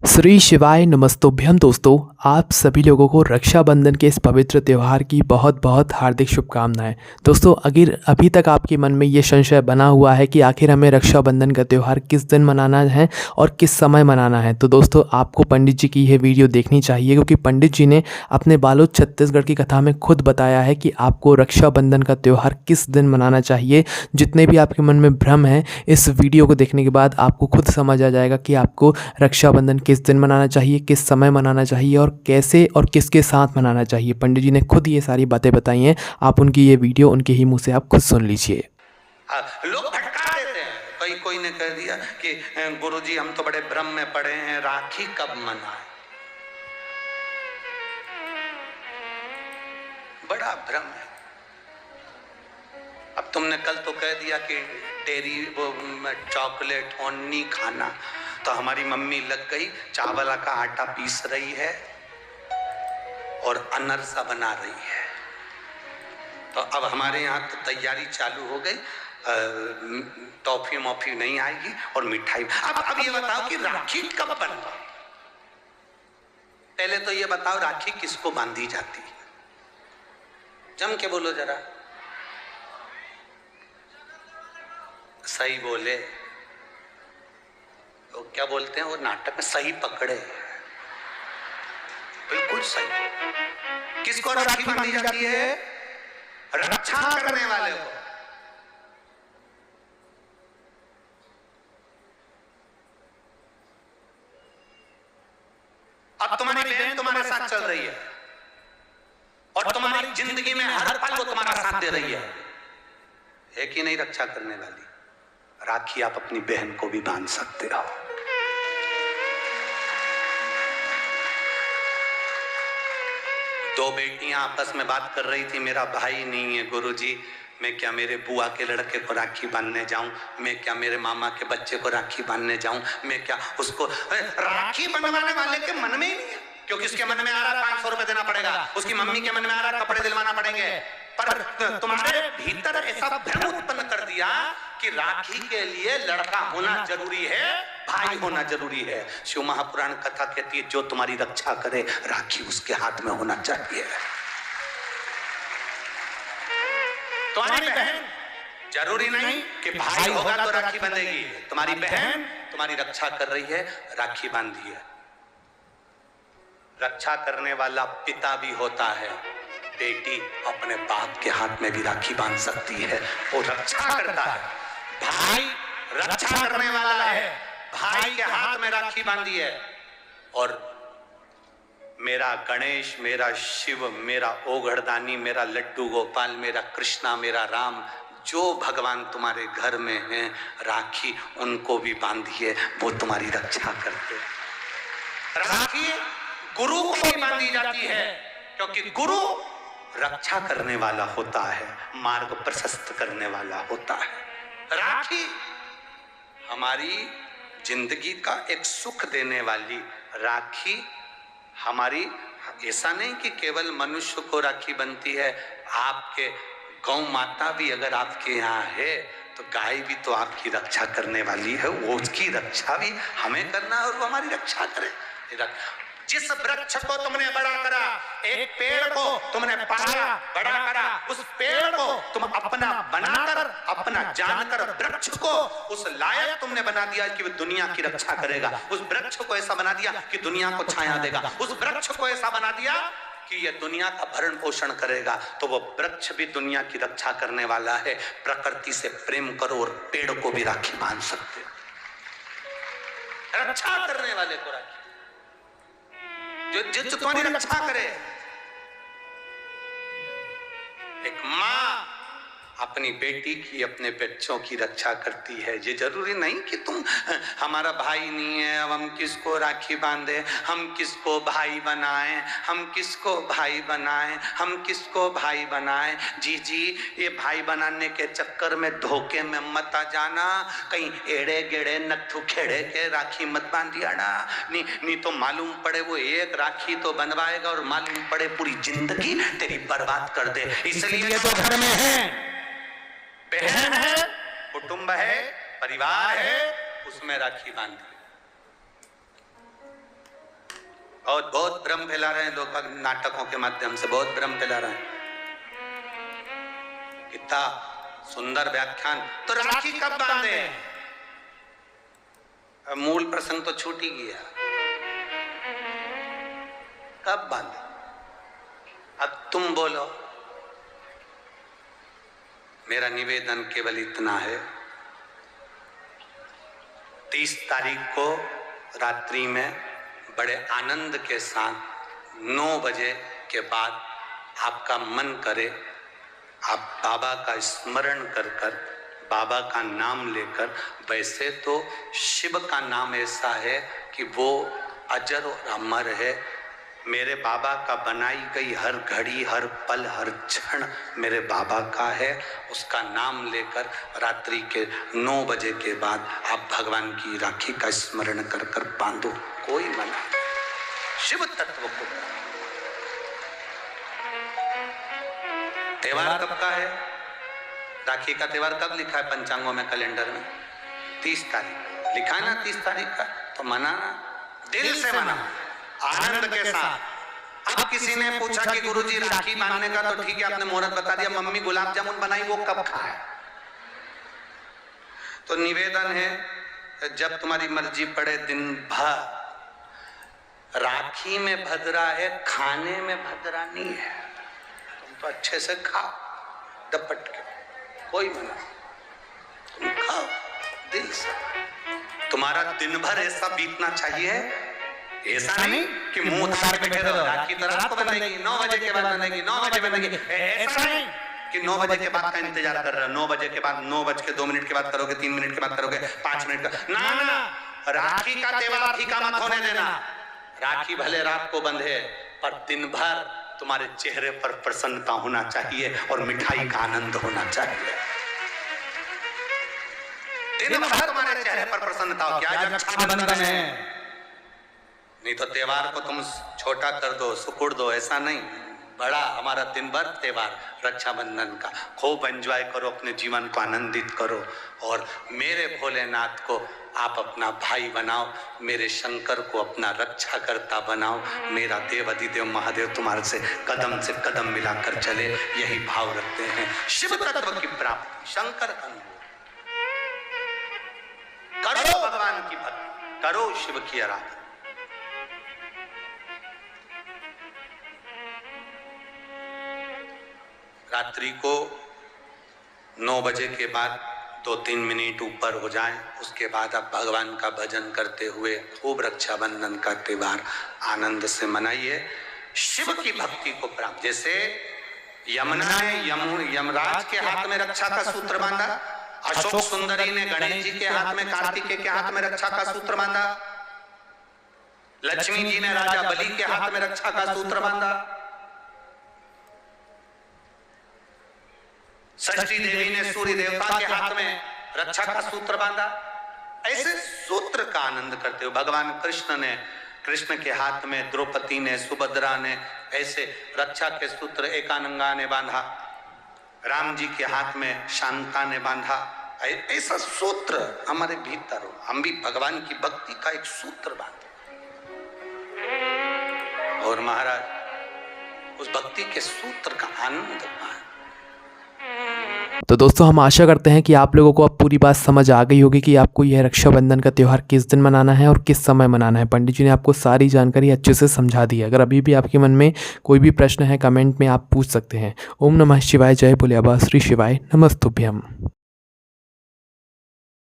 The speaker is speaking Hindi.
श्री शिवाय नमस्तुभ्यम दोस्तों, आप सभी लोगों को रक्षाबंधन के इस पवित्र त्यौहार की बहुत बहुत हार्दिक शुभकामनाएं। दोस्तों, अगर अभी तक आपके मन में ये संशय बना हुआ है कि आखिर हमें रक्षाबंधन का त्यौहार किस दिन मनाना है और किस समय मनाना है, तो दोस्तों आपको पंडित जी की यह वीडियो देखनी चाहिए, क्योंकि पंडित जी ने अपने बालोद छत्तीसगढ़ की कथा में खुद बताया है कि आपको रक्षाबंधन का त्यौहार किस दिन मनाना चाहिए। जितने भी आपके मन में भ्रम है, इस वीडियो को देखने के बाद आपको खुद समझ आ जाएगा कि आपको रक्षाबंधन किस दिन मनाना चाहिए, किस समय मनाना चाहिए और कैसे और किसके साथ मनाना चाहिए। पंडित जी ने खुद ये सारी बातें बताई हैं। आप उनकी ये वीडियो उनके ही मुंह से आप खुद सुन लीजिए। लोग भटका देते हैं। कोई ने कह दिया कि गुरुजी हम तो बड़े भ्रम में पड़े हैं, राखी कब मनाए। बड़ा भ्रम है। अब तुमने कल तो कह दिया कि डेरी वो चॉकलेट और नहीं खाना, तो हमारी मम्मी लग गई चावल का आटा पीस रही है और अनरसा बना रही है। तो अब हमारे यहाँ तो तैयारी चालू हो गई, टॉफी मॉफी नहीं आएगी और मिठाई। अब ये बताओ कि राखी कब बनवा। पहले तो ये बताओ राखी किसको बांधी जाती है, जम के बोलो जरा, सही बोले तो क्या बोलते हैं वो नाटक में, सही पकड़े, बिल्कुल सही। किसको राखी बांधी जाती है? रक्षा करने वाले को। अब तुम्हारी बहन तुम्हारे साथ चल रही है और तुम्हारी जिंदगी में हर पल वो तुम्हारा साथ दे रही है कि नहीं रक्षा करने वाली। राखी आप अपनी बहन को भी बांध सकते हो। दो बेटियां आपस में बात कर रही थी, मेरा भाई नहीं है गुरुजी, मैं क्या मेरे बुआ के लड़के को राखी बांधने जाऊं, मैं क्या मेरे मामा के बच्चे को राखी बांधने जाऊं, मैं क्या उसको। राखी बंधवाने वाले के मन में ही नहीं है, क्योंकि उसके मन में आ रहा 500 रुपए देना पड़ेगा, उसकी मम्मी के मन में आ रहा कपड़े दिलवाना पड़ेंगे। पर तुम्हारे भीतर ऐसा भ्रम उत्पन्न कर दिया कि राखी के लिए लड़का होना जरूरी है, भाई होना जरूरी है। शिव महापुराण कथा कहती है जो तुम्हारी रक्षा करे राखी उसके हाथ में होना चाहिए। तुम्हारी बहन जरूरी नहीं कि भाई होगा तो राखी बंधेगी। तुम्हारी बहन तुम्हारी रक्षा कर रही है, राखी बांधी है। रक्षा करने वाला पिता भी होता है। बेटी अपने बाप के हाथ में भी राखी बांध सकती है, वो रक्षा करता है। भाई रक्षा करने वाला है, भाई के हाथ में राखी बांधी है। और मेरा गणेश, मेरा शिव, मेरा ओघड़दानी, मेरा लड्डू गोपाल, मेरा कृष्णा, मेरा राम, जो भगवान तुम्हारे घर में हैं, राखी उनको भी बांधिए, वो तुम्हारी रक्षा करते हैं। राखी गुरु को भी बांधी जाती है, क्योंकि गुरु रक्षा करने वाला होता है, मार्ग प्रशस्त करने वाला होता है। राखी हमारी जिंदगी का एक सुख देने वाली, राखी हमारी, ऐसा नहीं कि केवल मनुष्य को राखी बनती है। आपके गौ माता भी अगर आपके यहाँ है तो गाय भी तो आपकी रक्षा करने वाली है, वो उसकी रक्षा भी हमें करना है और वो हमारी रक्षा करे। जिस वृक्ष को तुमने बड़ा करा, एक पेड़ को तुमने पाला, बड़ा करा, उस पेड़ को तुम अपना बनाकर, अपना जानकर वृक्ष को उस लायक तुमने बना दिया कि वो दुनिया की रक्षा करेगा। उस वृक्ष को ऐसा बना दिया कि दुनिया को छाया देगा। उस वृक्ष को ऐसा बना दिया कि ये दुनिया का भरण पोषण करेगा। तो वो वृक्ष भी दुनिया की रक्षा करने वाला है। प्रकृति से प्रेम करो और पेड़ को भी राखी बांध सकते हो। रक्षा करने वाले को राखी, जो तुम्हारी रक्षा करे। एक माँ अपनी बेटी की, अपने बच्चों की रक्षा करती है। ये जरूरी नहीं कि तुम, हमारा भाई नहीं है अब हम किसको राखी बांधे, हम किसको भाई बनाएं, हम किसको भाई बनाएं, हम किसको भाई बनाएं। जी ये भाई बनाने के चक्कर में धोखे में मत आ जाना, कहीं एड़े गेड़े नत्थु खेड़े के राखी मत बांधिया ना। नहीं तो मालूम पड़े वो एक राखी तो बनवाएगा और मालूम पड़े पूरी जिंदगी तेरी बर्बाद कर दे। इसलिए तो घर में है, बहन है, कुटुंब है, परिवार है, उसमें राखी बांधी। और बहुत भ्रम फैला रहे हैं लोग नाटकों के माध्यम से, बहुत भ्रम फैला रहे हैं। कितना सुंदर व्याख्यान। तो राखी कब बांधे? अब मूल प्रसंग तो छूट ही गया। कब बांधे? अब तुम बोलो। मेरा निवेदन केवल इतना है, 30 तारीख को रात्रि में बड़े आनंद के साथ 9 बजे के बाद आपका मन करे, आप बाबा का स्मरण कर कर, बाबा का नाम लेकर, वैसे तो शिव का नाम ऐसा है कि वो अजर और अमर है। मेरे बाबा का बनाई गई हर घड़ी, हर पल, हर क्षण मेरे बाबा का है। उसका नाम लेकर रात्रि के 9 बजे के बाद आप भगवान की राखी का स्मरण कर कर बांधो, कोई मना नहीं। शिव तत्व को। त्योहार कब का है? राखी का त्योहार कब लिखा है पंचांगों में, कैलेंडर में? 30 तारीख लिखा है ना, 30 तारीख का। तो मनाना, दिल से मनाना, आनंद के साथ। अब किसी ने पूछा कि गुरुजी राखी बांधने का तो ठीक है, आपने मुहूर्त बता दिया, मम्मी गुलाब जामुन बनाई, वो कब खाए? तो निवेदन है, जब तुम्हारी मर्जी पड़े दिन भर। राखी में भद्रा है, खाने में भद्रा नहीं है। तुम तो अच्छे से खाओ डपट के, कोई मना, तुम खाओ दिल से। तुम्हारा दिन भर ऐसा बीतना चाहिए, ऐसा नहीं कि मुंह उतार के बैठे रहो। राखी तो रात को बनेगी, 9 बजे के बाद बनेगी, 9 बजे बनेगी। ऐसा नहीं कि 9 बजे के बाद का इंतजार कर रहे हो, 9 बजे के बाद, 9 बज के 2 मिनट के बाद करोगे, 3 मिनट के बाद करोगे, 5 मिनट का ना ना। राखी का त्योहार फीका मत होने देना। राखी भले रात को बंधे, पर दिन भर तुम्हारे चेहरे पर प्रसन्नता होना चाहिए और मिठाई का आनंद होना चाहिए। दिन भर तुम्हारे चेहरे पर प्रसन्नता हो। क्या रक्षाबंधन है? नहीं तो त्योहार को तुम छोटा कर दो, सुकुड़ दो, ऐसा नहीं। बड़ा हमारा दिन भर त्योहार रक्षाबंधन का। खूब एंजॉय करो, अपने जीवन को आनंदित करो। और मेरे भोलेनाथ को आप अपना भाई बनाओ, मेरे शंकर को अपना रक्षा करता बनाओ। मेरा देव अधिदेव महादेव तुम्हारे से कदम मिलाकर चले, यही भाव रखते हैं। शिव तत्व की प्राप्ति, शंकर करो, भगवान की भक्ति करो, शिव की आराधना। रात्रि को 9 बजे के बाद 2-3 मिनट ऊपर हो जाएं, उसके बाद आप भगवान का भजन करते हुए खूब रक्षाबंधन का त्योहार आनंद से मनाइए। शिव की भक्ति को प्राप्त। जैसे यमुना ने यमराज के हाथ में रक्षा का सूत्र बांधा, अशोक सुंदरी ने गणेश जी के हाथ में, कार्तिकेय के हाथ में रक्षा का सूत्र बांधा, लक्ष्मी जी ने राजा बलि के हाथ में रक्षा का सूत्र बांधा, षष्ठी देवी ने सूर्य देवता के हाथ में रक्षा का सूत्र बांधा। ऐसे सूत्र का आनंद करते हो। भगवान कृष्ण के हाथ में द्रौपदी ने, सुभद्रा ने ऐसे रक्षा के सूत्र एकानंगा ने बांधा, राम जी के हाथ में शांता ने बांधा। ऐसा सूत्र हमारे भीतर हो, हम भी भगवान की भक्ति का एक सूत्र बांधे। और महाराज उस भक्ति के सूत्र का आनंद पाए। तो दोस्तों हम आशा करते हैं कि आप लोगों को अब पूरी बात समझ आ गई होगी कि आपको यह रक्षाबंधन का त्यौहार किस दिन मनाना है और किस समय मनाना है। पंडित जी ने आपको सारी जानकारी अच्छे से समझा दी है। अगर अभी भी आपके मन में कोई भी प्रश्न है, कमेंट में आप पूछ सकते हैं। ओम नमः शिवाय, जय भोले बाबा, श्री शिवाय, नमस्तुभ्यम।